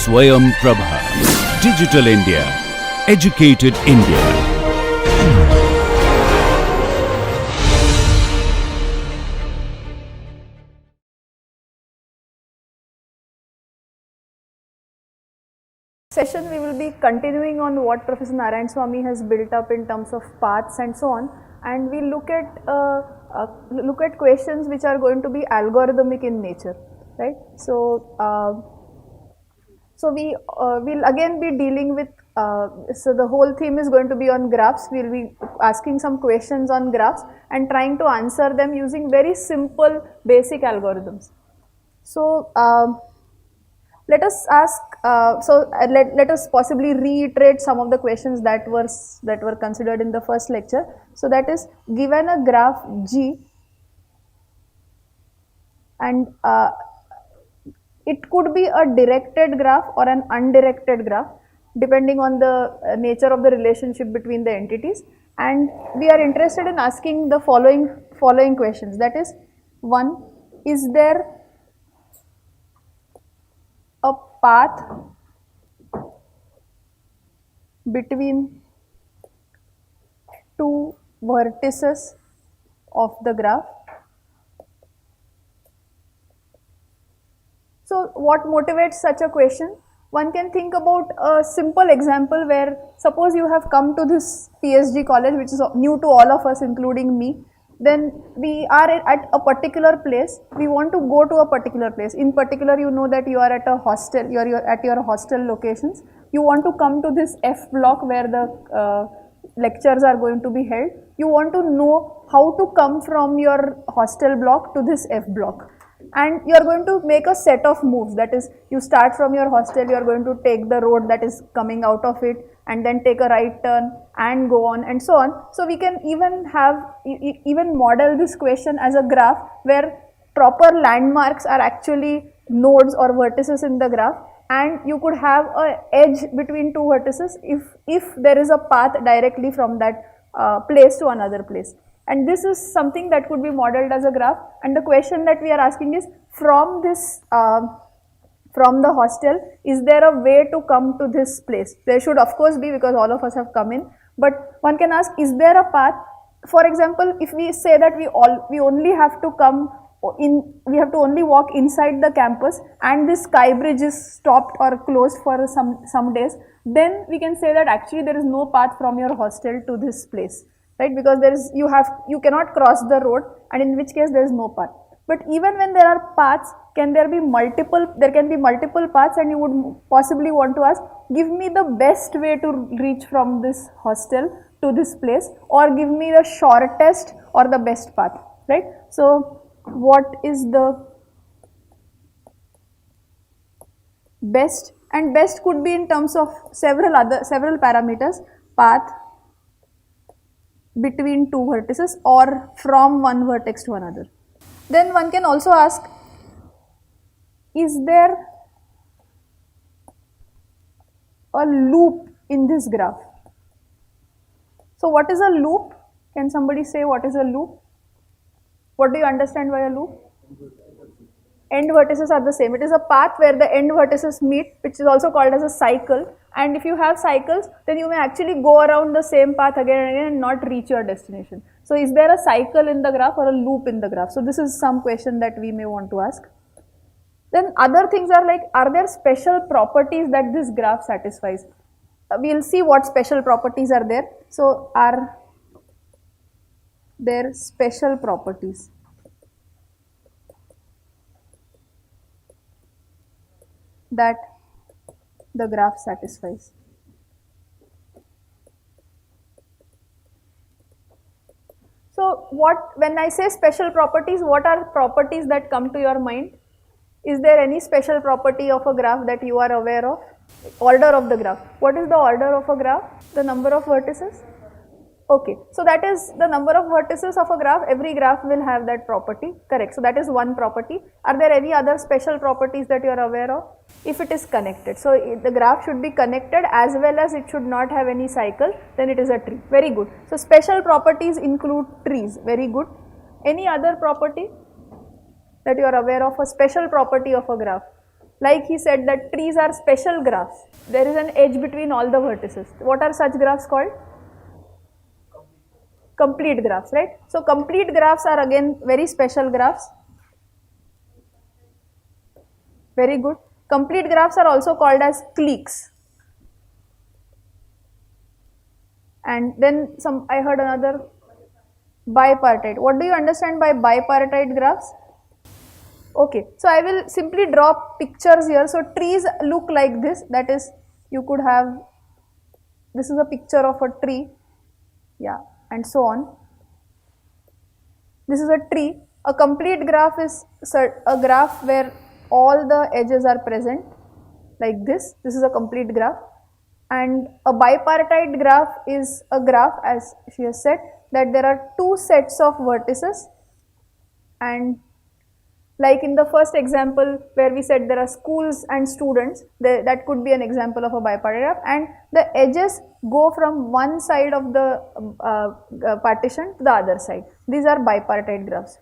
Swayam Prabha. Digital India. Educated India. Session we will be continuing on what Professor Narayan Swamy has built up in terms of paths and so on, and we look at questions which are going to be algorithmic in nature, right? So we will again be dealing with so the whole theme is going to be on graphs. We will be asking some questions on graphs and trying to answer them using very simple basic algorithms. So let us ask. Let us possibly reiterate some of the questions that were considered in the first lecture. So that is, given a graph G, and it could be a directed graph or an undirected graph depending on the nature of the relationship between the entities, and we are interested in asking the following questions. That is, 1, is there a path between two vertices of the graph? So what motivates such a question? One can think about a simple example where, suppose you have come to this PSG college, which is new to all of us including me. Then we are at a particular place, we want to go to a particular place. In particular, you know that you are at a hostel, you are at your hostel locations. You want to come to this F block where the lectures are going to be held. You want to know how to come from your hostel block to this F block. And you are going to make a set of moves. That is, you start from your hostel, you are going to take the road that is coming out of it, and then take a right turn and go on and so on. So we can even model this question as a graph where proper landmarks are actually nodes or vertices in the graph, and you could have an edge between two vertices if there is a path directly from that place to another place. And this is something that could be modeled as a graph, and the question that we are asking is, from this from the hostel, is there a way to come to this place? There should of course be, because all of us have come in, but one can ask, is there a path? For example, if we say that we only have to come in, we have to only walk inside the campus, and this sky bridge is stopped or closed for some days, then we can say that actually there is no path from your hostel to this place, right? Because you cannot cross the road, and in which case there is no path. But even when there are paths, there can be multiple paths, and you would possibly want to ask, give me the best way to reach from this hostel to this place, or give me the shortest or the best path, right? So what is the best? And best could be in terms of several parameters: path between two vertices or from one vertex to another. Then one can also ask, is there a loop in this graph? So what is a loop? Can somebody say what is a loop? What do you understand by a loop? End vertices are the same. It is a path where the end vertices meet, which is also called as a cycle. And if you have cycles, then you may actually go around the same path again and again and not reach your destination. So is there a cycle in the graph or a loop in the graph? So this is some question that we may want to ask. Then other things are like, are there special properties that this graph satisfies? We will see what special properties are there. So are there special properties that the graph satisfies? So when I say special properties, what are properties that come to your mind? Is there any special property of a graph that you are aware of? Order of the graph. What is the order of a graph? The number of vertices? Okay, so that is the number of vertices of a graph. Every graph will have that property, correct. So that is one property. Are there any other special properties that you are aware of? If it is connected, so the graph should be connected as well as it should not have any cycle, then it is a tree. Very good. So special properties include trees. Very good. Any other property that you are aware of, a special property of a graph? Like he said that trees are special graphs. There is an edge between all the vertices. What are such graphs called? Complete graphs, right? So complete graphs are again very special graphs. Very good. Complete graphs are also called as cliques. And then I heard another bipartite. What do you understand by bipartite graphs? Okay, so I will simply draw pictures here. So trees look like this. That is, you could have, this is a picture of a tree, yeah, and so on. This is a tree. A complete graph is a graph where all the edges are present, like this. This is a complete graph. And a bipartite graph is a graph, as she has said, that there are two sets of vertices, and like in the first example where we said there are schools and students, that could be an example of a bipartite graph, and the edges go from one side of the partition to the other side. These are bipartite graphs.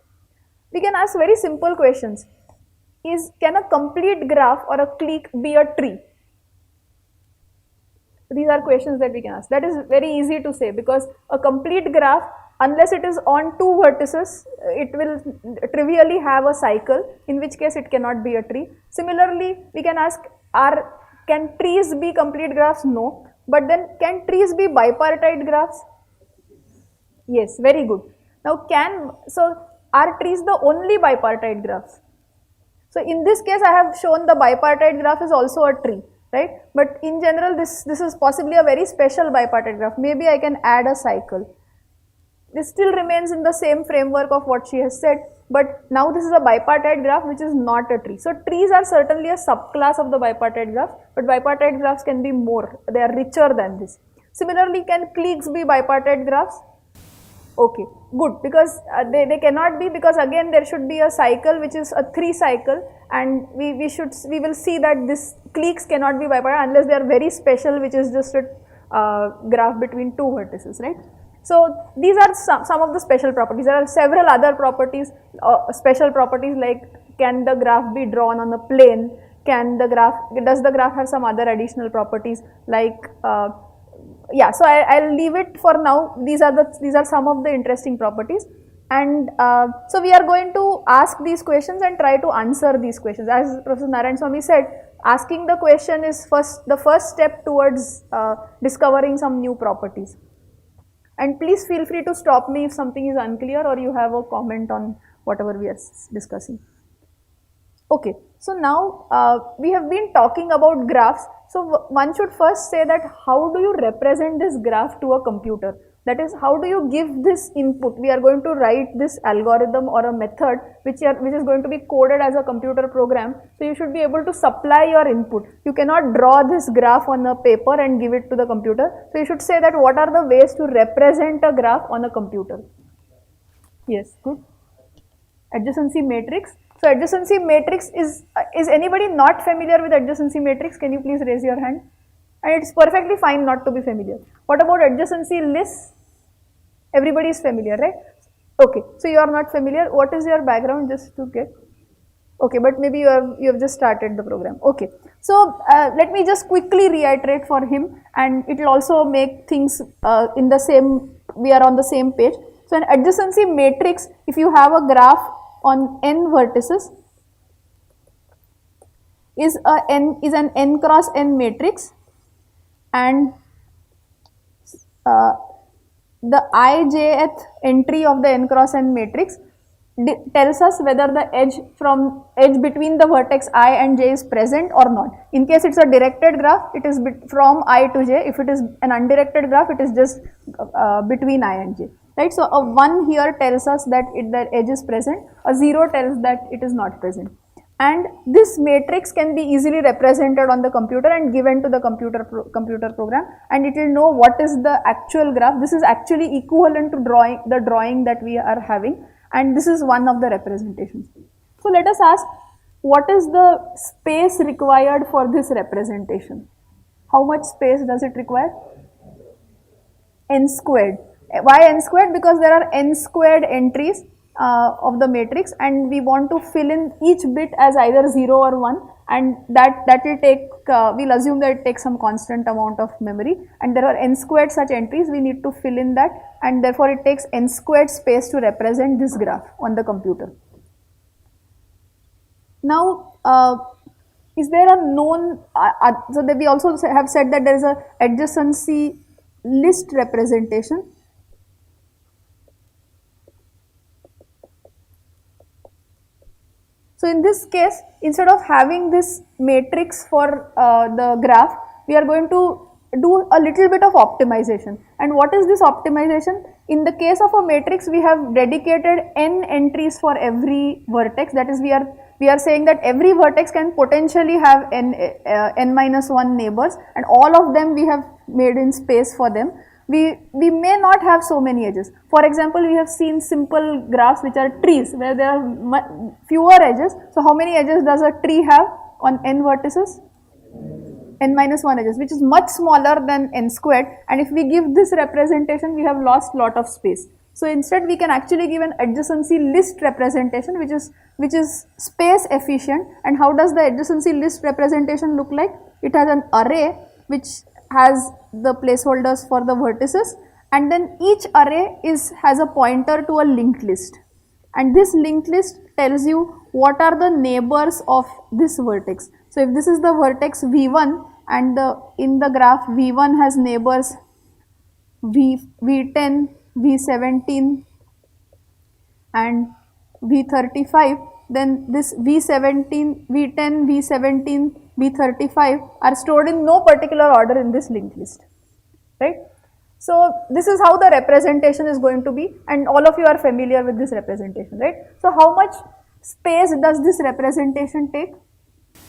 We can ask very simple questions. Can a complete graph or a clique be a tree? These are questions that we can ask. That is very easy to say, because a complete graph, unless it is on two vertices, it will trivially have a cycle, in which case it cannot be a tree. Similarly, we can ask, can trees be complete graphs? No. But then, can trees be bipartite graphs? Yes, very good. Now, are trees the only bipartite graphs? So in this case, I have shown the bipartite graph is also a tree, right? But in general, this is possibly a very special bipartite graph. Maybe I can add a cycle. This still remains in the same framework of what she has said, but now this is a bipartite graph which is not a tree. So trees are certainly a subclass of the bipartite graph, but bipartite graphs can be more, they are richer than this. Similarly, can cliques be bipartite graphs? Okay, good, because they cannot be, because again there should be a cycle which is a 3 cycle, and we will see that this cliques cannot be bipartite unless they are very special, which is just a graph between two vertices, right? So these are some of the special properties. There are several other properties, special properties, like can the graph be drawn on a plane? Does the graph have some other additional properties, like yeah, so I'll leave it for now. These are some of the interesting properties, and so we are going to ask these questions and try to answer these questions. As Professor Narayan Swamy said, asking the question is the first step towards discovering some new properties. And please feel free to stop me if something is unclear or you have a comment on whatever we are discussing. Okay, so now we have been talking about graphs. So one should first say that how do you represent this graph to a computer? That is, how do you give this input? We are going to write this algorithm or a method which is going to be coded as a computer program. So you should be able to supply your input. You cannot draw this graph on a paper and give it to the computer. So you should say that what are the ways to represent a graph on a computer? Yes, good. Adjacency matrix. So adjacency matrix is anybody not familiar with adjacency matrix? Can you please raise your hand? And it's perfectly fine not to be familiar. What about adjacency lists? Everybody is familiar, right? Okay, so you are not familiar. What is your background, just to get? Okay, but maybe you have just started the program. Okay, so let me just quickly reiterate for him, and it will also make things in the same. We are on the same page. So an adjacency matrix, if you have a graph on n vertices, is an n cross n matrix, and the ijth entry of the n cross n matrix tells us whether the edge between the vertex I and j is present or not. In case it's a directed graph, it is from I to j. If it is an undirected graph, it is just between I and j. Right? So a 1 here tells us that the edge is present, a 0 tells that it is not present. And this matrix can be easily represented on the computer and given to the computer program, and it will know what is the actual graph. This is actually equivalent to the drawing that we are having, and this is one of the representations. So let us ask, what is the space required for this representation? How much space does it require? N squared. Why n squared? Because there are n squared entries, of the matrix, and we want to fill in each bit as either 0 or 1, and that will take, we'll assume that it takes some constant amount of memory, and there are n squared such entries. We need to fill in that, and therefore it takes n squared space to represent this graph on the computer. Now, is there a known, so that we also have said that there is a adjacency list representation. So in this case, instead of having this matrix for the graph, we are going to do a little bit of optimization. And what is this optimization? In the case of a matrix, we have dedicated n entries for every vertex. That is, we are saying that every vertex can potentially have n minus 1 neighbors, and all of them we have made in space for them. We may not have so many edges. For example, we have seen simple graphs which are trees where there are fewer edges. So how many edges does a tree have on n vertices? N minus 1 edges, which is much smaller than n squared, and if we give this representation, we have lost lot of space. So instead we can actually give an adjacency list representation which is space efficient. And how does the adjacency list representation look like? It has an array which has the placeholders for the vertices, and then each array has a pointer to a linked list, and this linked list tells you what are the neighbors of this vertex. So if this is the vertex v1, and in the graph v1 has neighbors v10, v17 and v35, then this v10, v17, v35 are stored in no particular order in this linked list, right? So this is how the representation is going to be, and all of you are familiar with this representation, right? So how much space does this representation take?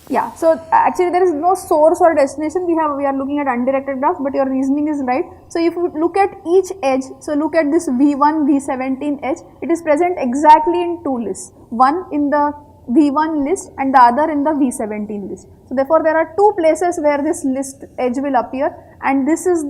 Yeah, so actually there is no source or destination. We are looking at undirected graphs, but your reasoning is right. So if you look at each edge, so look at this v1, v17 edge, it is present exactly in two lists, one in the v1 list and the other in the v17 list. So therefore there are two places where this list edge will appear, and this is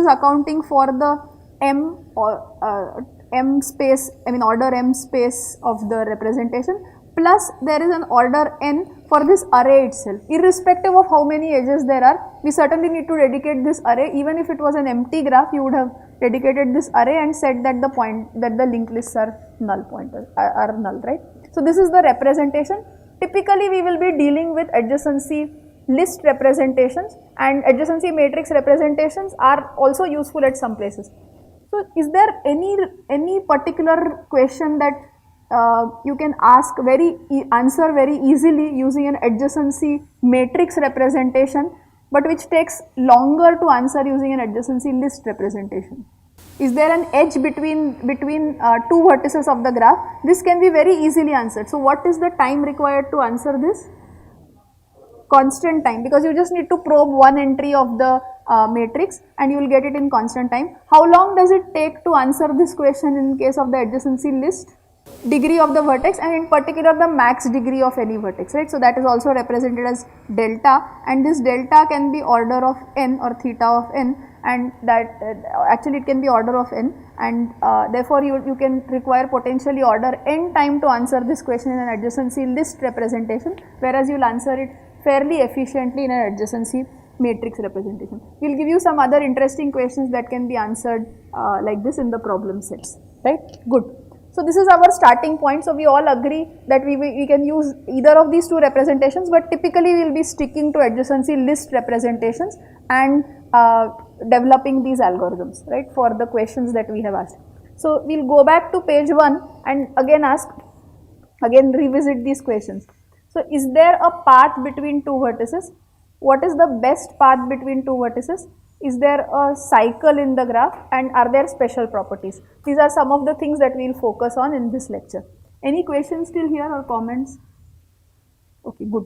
accounting for the m or m space, order m space of the representation, plus there is an order n for this array itself. Irrespective of how many edges there are, we certainly need to dedicate this array. Even if it was an empty graph, you would have dedicated this array and said that the linked lists are null, right? So this is the representation. Typically we will be dealing with adjacency list representations, and adjacency matrix representations are also useful at some places. So is there any particular question that you can answer very easily using an adjacency matrix representation, but which takes longer to answer using an adjacency list representation? Is there an edge between two vertices of the graph? This can be very easily answered. So what is the time required to answer this? Constant time, because you just need to probe one entry of the matrix and you will get it in constant time. How long does it take to answer this question in case of the adjacency list? Degree of the vertex, and in particular the max degree of any vertex, right? So that is also represented as delta, and this delta can be order of n or theta of n, and that actually it can be order of n, and therefore you can require potentially order n time to answer this question in an adjacency list representation, whereas you will answer it fairly efficiently in an adjacency matrix representation. We will give you some other interesting questions that can be answered like this in the problem sets, right? Good. So this is our starting point. So we all agree that we can use either of these two representations, but typically we will be sticking to adjacency list representations and developing these algorithms, right, for the questions that we have asked. So we will go back to page 1 and again revisit these questions. So is there a path between two vertices? What is the best path between two vertices? Is there a cycle in the graph, and are there special properties? These are some of the things that we will focus on in this lecture. Any questions still here or comments? Okay, good.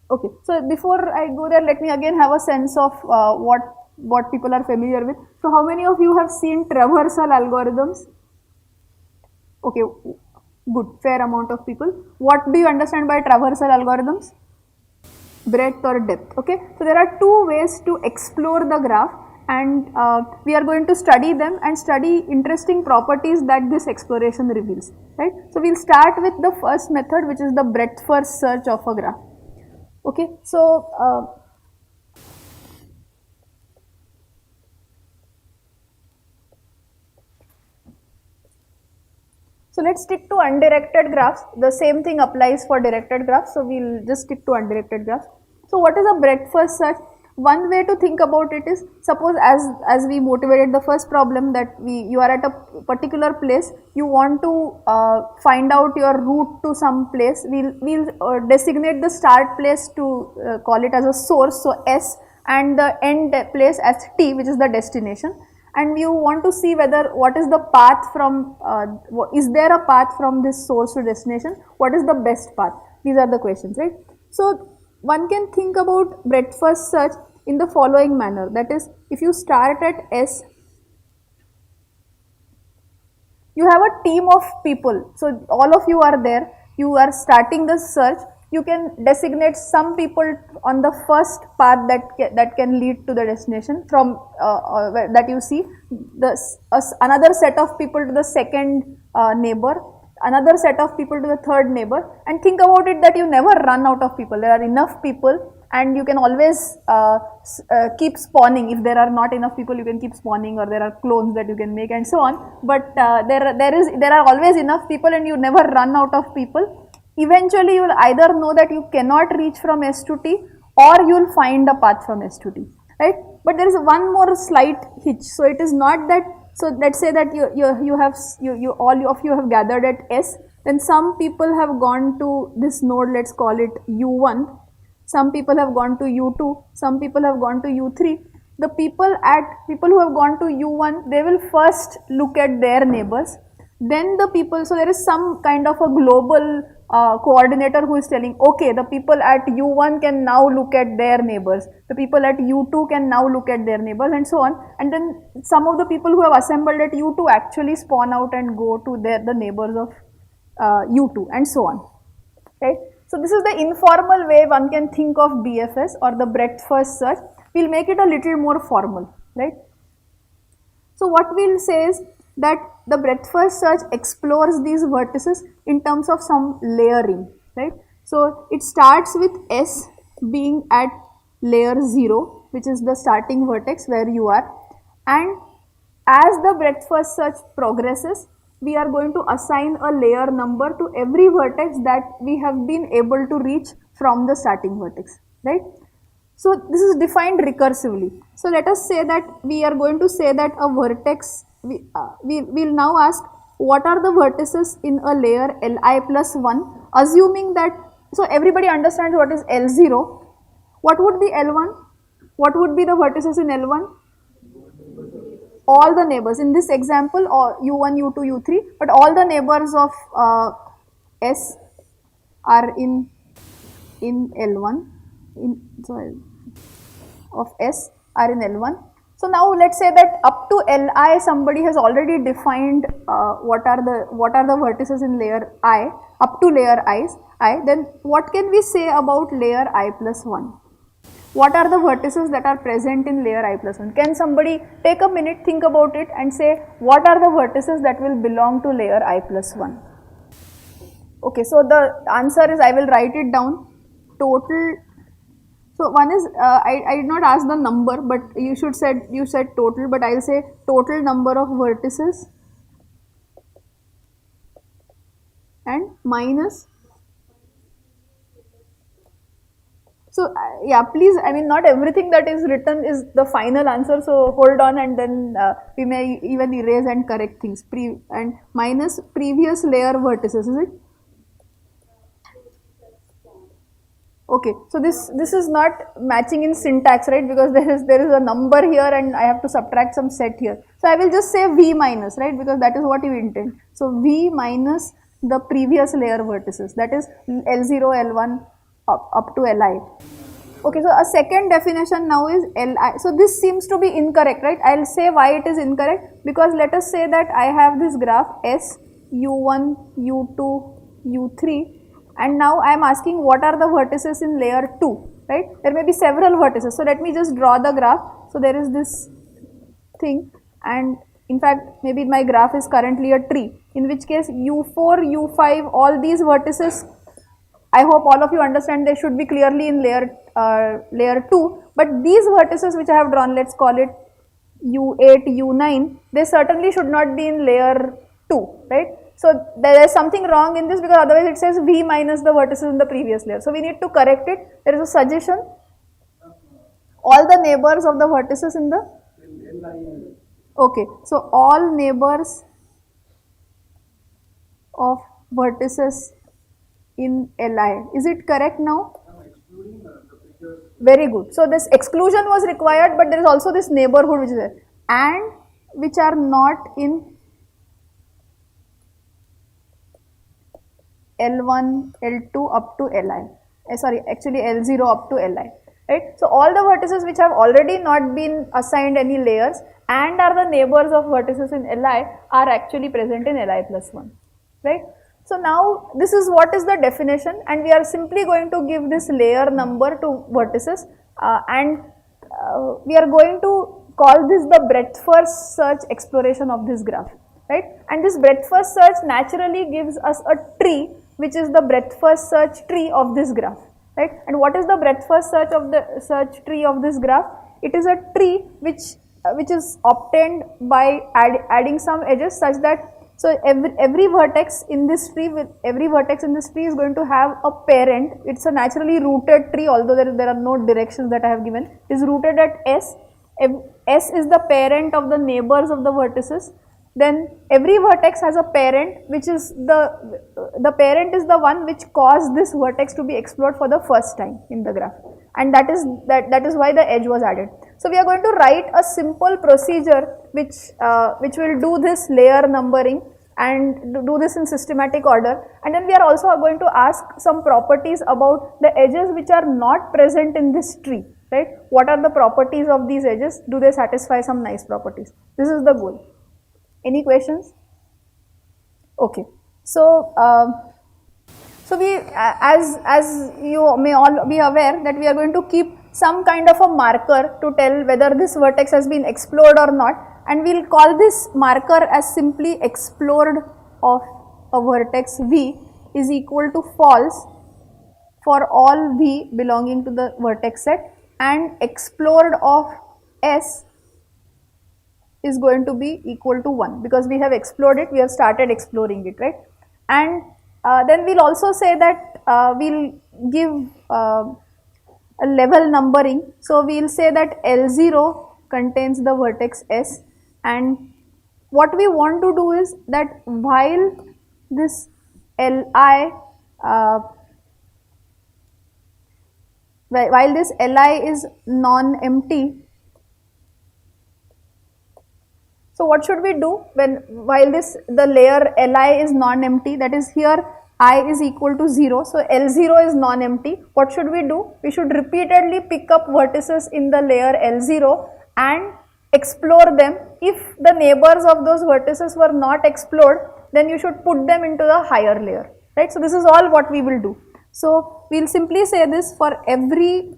Okay, so before I go there, let me again have a sense of what people are familiar with. So how many of you have seen traversal algorithms? Okay, good, fair amount of people. What do you understand by traversal algorithms? Breadth or depth. Okay, so there are two ways to explore the graph. and we are going to study them and study interesting properties that this exploration reveals, right. So we'll start with the first method, which is the breadth first search of a graph. Okay, so so let's stick to undirected graphs. The same thing applies for directed graphs. So we'll just stick to undirected graphs. So what is a breadth first search? One way to think about it is, suppose as we motivated the first problem, that you are at a particular place, you want to find out your route to some place. We'll designate the start place to call it as a source, so S, and the end place as T, which is the destination. And you want to see whether what is the path from, is there a path from this source to destination, what is the best path? These are the questions, right? So one can think about breadth first search in the following manner, that is, if you start at S, you have a team of people, so all of you are there, you are starting the search, you can designate some people on the first path that can lead to the destination from that you see, another set of people to the second neighbor, another set of people to the third neighbor, and think about it that you never run out of people. There are enough people and you can always keep spawning. If there are not enough people, you can keep spawning, or there are clones that you can make and so on, but there are always enough people and you never run out of people. Eventually you will either know that you cannot reach from S to T, or you will find a path from S to T, right. But there is one more slight hitch. So it is not that, so let's say that all of you have gathered at S, then some people have gone to this node, let's call it U1, some people have gone to U2, some people have gone to U3. The people who have gone to U1, they will first look at their neighbors, then the people, so there is some kind of a global coordinator who is telling, okay, the people at U1 can now look at their neighbors, the people at U2 can now look at their neighbors, and so on. And then some of the people who have assembled at U2 actually spawn out and go to the neighbors of U2, and so on, right. So this is the informal way one can think of BFS, or the breadth first search. We'll make it a little more formal, right. So what we'll say is that the breadth first search explores these vertices in terms of some layering, right. So it starts with S being at layer 0, which is the starting vertex where you are, and as the breadth first search progresses, we are going to assign a layer number to every vertex that we have been able to reach from the starting vertex, right. So this is defined recursively. So let us say that we are going to say that a vertex, we will now ask what are the vertices in a layer Li plus 1, assuming that, so everybody understands what is L0. What would be L1? What would be the vertices in L1? All the neighbors. In this example, or U1, U2, U3, but all the neighbors of S are in L1, of S are in L1. So now let's say that up to Li somebody has already defined what are the vertices in layer I, up to layer I, then what can we say about layer I plus 1? What are the vertices that are present in layer I plus 1? Can somebody take a minute, think about it and say what are the vertices that will belong to layer I plus 1? Okay, so the answer is, I will write it down, total. So one is, I did not ask the number, but you said total, but I will say total number of vertices and minus. So yeah, please, I mean, not everything that is written is the final answer, so hold on, and then we may even erase and correct things, and minus previous layer vertices, is it? Okay, so this is not matching in syntax, right, because there is a number here and I have to subtract some set here. So I will just say V minus, right, because that is what you intend. So V minus the previous layer vertices, that is L0, L1 up to Li. Okay, so a second definition now is Li. So this seems to be incorrect, right? I will say why it is incorrect, because let us say that I have this graph S, U1, U2, U3, and now I am asking what are the vertices in layer 2, right? There may be several vertices. So let me just draw the graph. So there is this thing, and in fact maybe my graph is currently a tree, in which case u4, u5, all these vertices, I hope all of you understand they should be clearly in layer 2, but these vertices which I have drawn, let's call it u8, u9, they certainly should not be in layer 2, right? So there is something wrong in this, because otherwise it says v minus the vertices in the previous layer. So we need to correct it. There is a suggestion. All the neighbors of the vertices in the, okay, so all neighbors of vertices in Li. Is it correct now? Very good. So this exclusion was required, but there is also this neighborhood which is there, and which are not in L1, L2 up to Li. Sorry, actually L0 up to Li. Right? So all the vertices which have already not been assigned any layers and are the neighbors of vertices in Li are actually present in Li plus 1. Right? So now this is what is the definition, and we are simply going to give this layer number to vertices, and we are going to call this the breadth first search exploration of this graph, right? And this breadth first search naturally gives us a tree which is the breadth first search tree of this graph, right? And what is the breadth first search of the search tree of this graph? It is a tree which is obtained by adding some edges such that, so every vertex in this tree is going to have a parent. It's a naturally rooted tree, although there are no directions that I have given. It is rooted at S. S is the parent of the neighbors of the vertices. Then every vertex has a parent, which is the parent is the one which caused this vertex to be explored for the first time in the graph, and that is why the edge was added. So we are going to write a simple procedure which will do this layer numbering and do this in systematic order, and then we are also going to ask some properties about the edges which are not present in this tree, right? What are the properties of these edges? Do they satisfy some nice properties? This is the goal. Any questions? Okay. So we, as you may all be aware, that we are going to keep some kind of a marker to tell whether this vertex has been explored or not, and we will call this marker as simply explored of a vertex v is equal to false for all v belonging to the vertex set, and explored of s is going to be equal to 1, because we have explored it, we have started exploring it, right? And then we will also say that we will give a level numbering. So we will say that L0 contains the vertex S, and what we want to do is that while this Li while this Li is non-empty, so what should we do while the layer Li is non-empty, that is here I is equal to 0, so L0 is non-empty. What should we do? We should repeatedly pick up vertices in the layer L0 and explore them. If the neighbors of those vertices were not explored, then you should put them into the higher layer, right? So this is all what we will do. So we will simply say this for every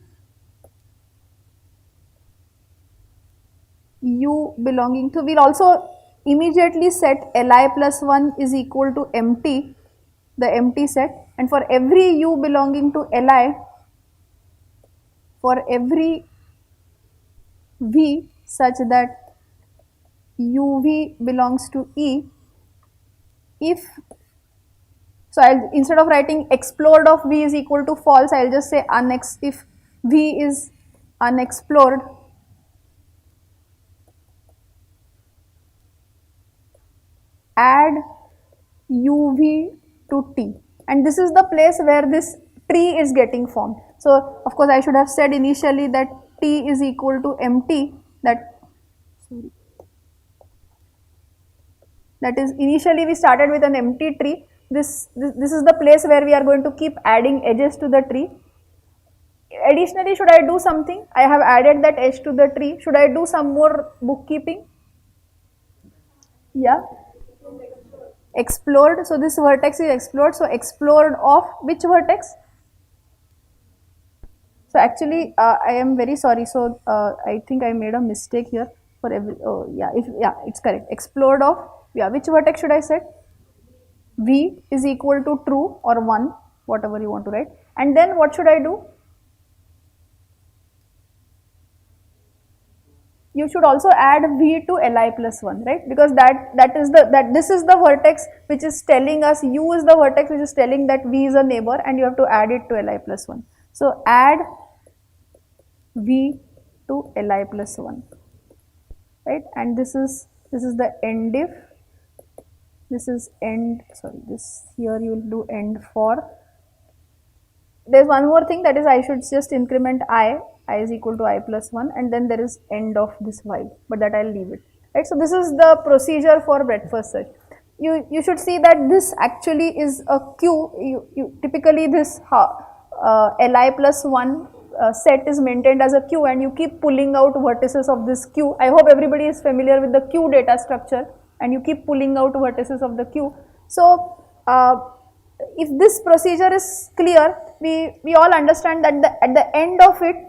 u belonging to, we will also immediately set Li plus 1 is equal to empty, the empty set, and for every u belonging to Li, for every v such that uv belongs to E, if, so I'll, instead of writing explored of v is equal to false, I'll just say if v is unexplored, add uv to T, and this is the place where this tree is getting formed. So of course I should have said initially that T is equal to empty, that is initially we started with an empty tree. This is the place where we are going to keep adding edges to the tree. Additionally, should I do something? I have added that edge to the tree. Should I do some more bookkeeping? Yeah. Explored. So this vertex is explored. So explored of which vertex? So actually, I am very sorry. So I think I made a mistake here. for every, oh yeah, if, yeah, it's correct, explode of, yeah, which vertex should I set? V is equal to true or 1, whatever you want to write. And then what should I do? You should also add V to Li plus 1, right? Because this is the vertex which is telling us, U is the vertex which is telling that V is a neighbor, and you have to add it to Li plus 1. So add V to Li plus 1, right? And this is the end if, this is end, sorry, this here you will do end for. There's one more thing, that is I should just increment I is equal to I plus 1, and then there is end of this while, but that I'll leave it, right? So this is the procedure for breadth first search. You should see that this actually is a queue. You typically this Li plus 1 set is maintained as a queue, and you keep pulling out vertices of this queue. I hope everybody is familiar with the queue data structure, and you keep pulling out vertices of the queue. So if this procedure is clear, we all understand that at the end of it,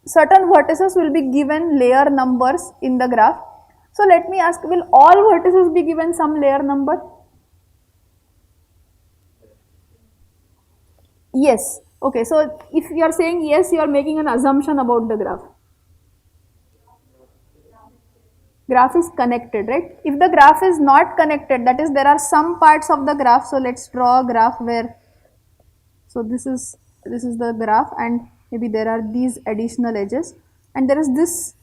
certain vertices will be given layer numbers in the graph. So let me ask, will all vertices be given some layer number? Yes. Okay, so if you are saying yes, you are making an assumption about the graph. Graph is connected, right? If the graph is not connected, that is there are some parts of the graph. So let's draw a graph where, so this is the graph, and maybe there are these additional edges, and there is this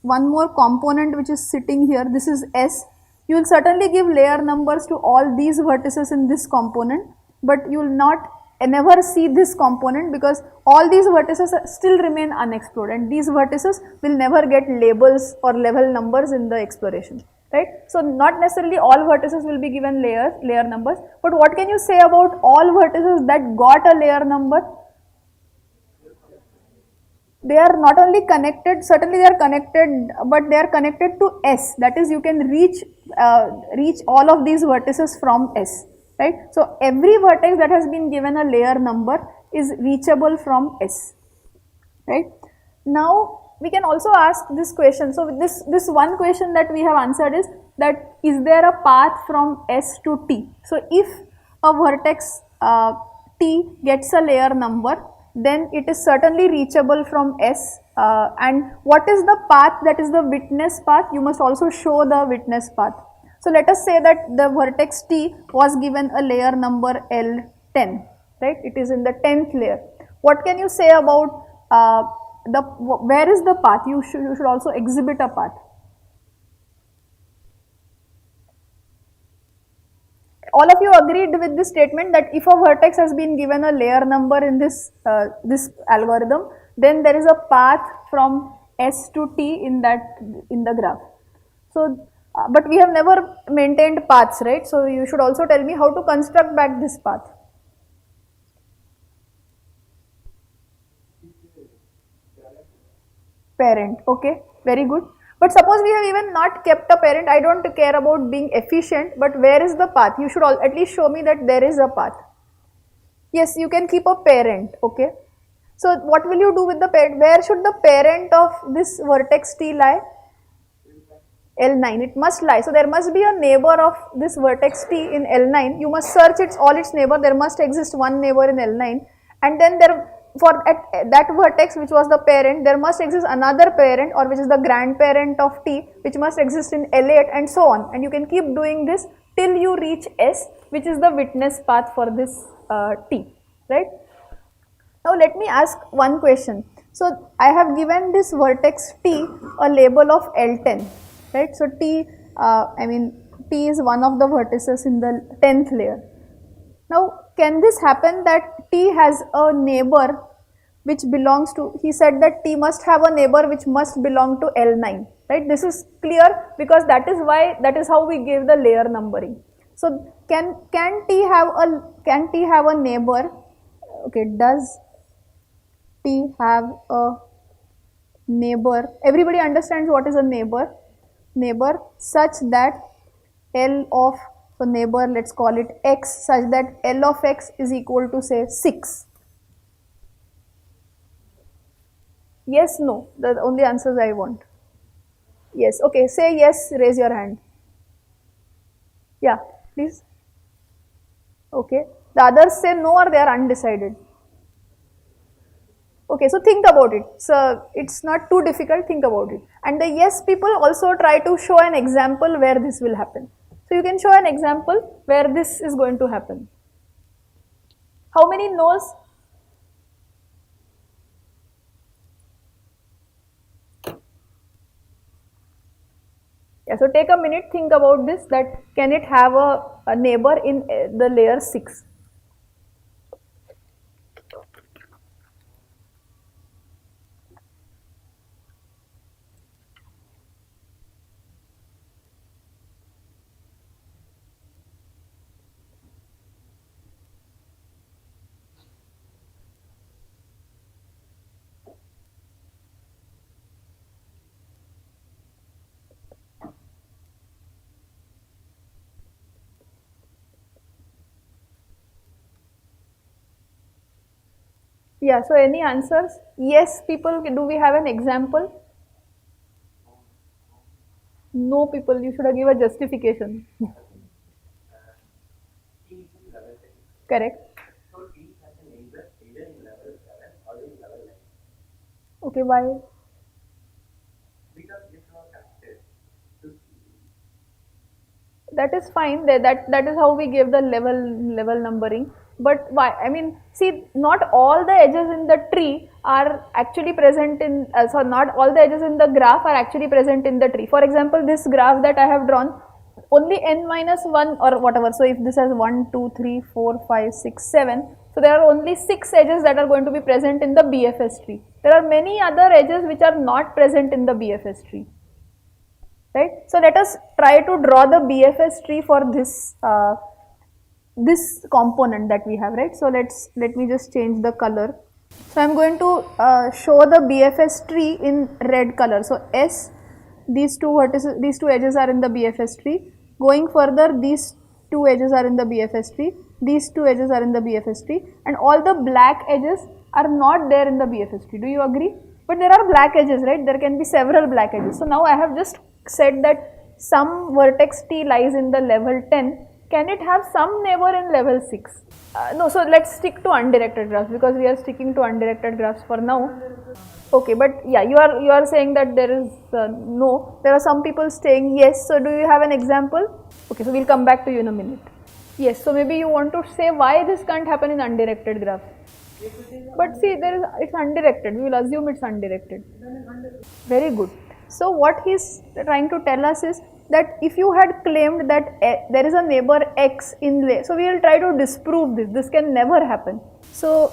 one more component which is sitting here. This is S. You will certainly give layer numbers to all these vertices in this component, but you will not never see this component, because all these vertices still remain unexplored, and these vertices will never get labels or level numbers in the exploration, right? So not necessarily all vertices will be given layer numbers, but what can you say about all vertices that got a layer number? They are not only connected, certainly they are connected, but they are connected to S. That is, you can reach all of these vertices from S, right? So every vertex that has been given a layer number is reachable from S, right? Now we can also ask this question. So this one question that we have answered is that, is there a path from S to T? So if a vertex T gets a layer number, then it is certainly reachable from S, and what is the path? That is the witness path. You must also show the witness path. So let us say that the vertex T was given a layer number L10, right? It is in the 10th layer. What can you say about where is the path? You should also exhibit a path. All of you agreed with this statement that if a vertex has been given a layer number in this algorithm, then there is a path from S to T in the graph. So, but we have never maintained paths, right? So you should also tell me how to construct back this path. Parent, okay, very good. But suppose we have even not kept a parent, I don't care about being efficient, but where is the path? You should at least show me that there is a path. Yes, you can keep a parent, okay. So what will you do with the parent? Where should the parent of this vertex T lie? L9, it must lie. So there must be a neighbor of this vertex T in L9. You must search all its neighbor. There must exist one neighbor in L9, and then for that vertex which was the parent, there must exist another parent, or which is the grandparent of T, which must exist in L8, and so on. And you can keep doing this till you reach S, which is the witness path for this T, right? Now let me ask one question. So I have given this vertex T a label of L10, right? So T is one of the vertices in the 10th layer. Now can this happen that T has a neighbor which belongs to, he said that T must have a neighbor which must belong to L9, right? This is clear because that is how we give the layer numbering. So can T have a neighbor? Okay, does T have a neighbor? Everybody understands what is a neighbor? Neighbor such that L of, so neighbor, let's call it X, such that L of X is equal to say 6. Yes, no, the only answers I want. Yes, okay, say yes, raise your hand. Yeah, please. Okay. The others say no or they are undecided. Okay, so think about it. So it's not too difficult, think about it. And the yes people also try to show an example where this will happen. So you can show an example where this is going to happen. How many no's? Yeah, so take a minute, think about this, that can it have a neighbor in the layer 6? Yeah, so any answers? Yes, people, do we have an example? No, people, you should have given a justification. Correct. Okay, why? That is fine. That is how we give the level numbering. But why? I mean, see, not all the edges in the tree are actually present in. So not all the edges in the graph are actually present in the tree. For example, this graph that I have drawn, only n minus one or whatever. So if this has 1, 2, 3, 4, 5, 6, 7. So there are only 6 edges that are going to be present in the BFS tree. There are many other edges which are not present in the BFS tree, right? So let us try to draw the BFS tree for this component that we have, right? So let me just change the color. So I'm going to show the BFS tree in red color. So S, these two vertices, these two edges are in the BFS tree. Going further, these two edges are in the BFS tree. These two edges are in the BFS tree, and all the black edges are not there in the BFS tree. Do you agree? But there are black edges, right? There can be several black edges. So now I have just said that some vertex T lies in the level 10. Can it have some neighbor in level 6? No, so let's stick to undirected graphs because we are sticking to undirected graphs for now. Okay, but yeah, you are saying that there is no. There are some people saying yes. So do you have an example? Okay, so we'll come back to you in a minute. Yes, so maybe you want to say why this can't happen in undirected graph. But see, it's undirected. We will assume it's undirected. Very good. So what he's trying to tell us is that if you had claimed that there is a neighbor X in so we will try to disprove this. This can never happen. So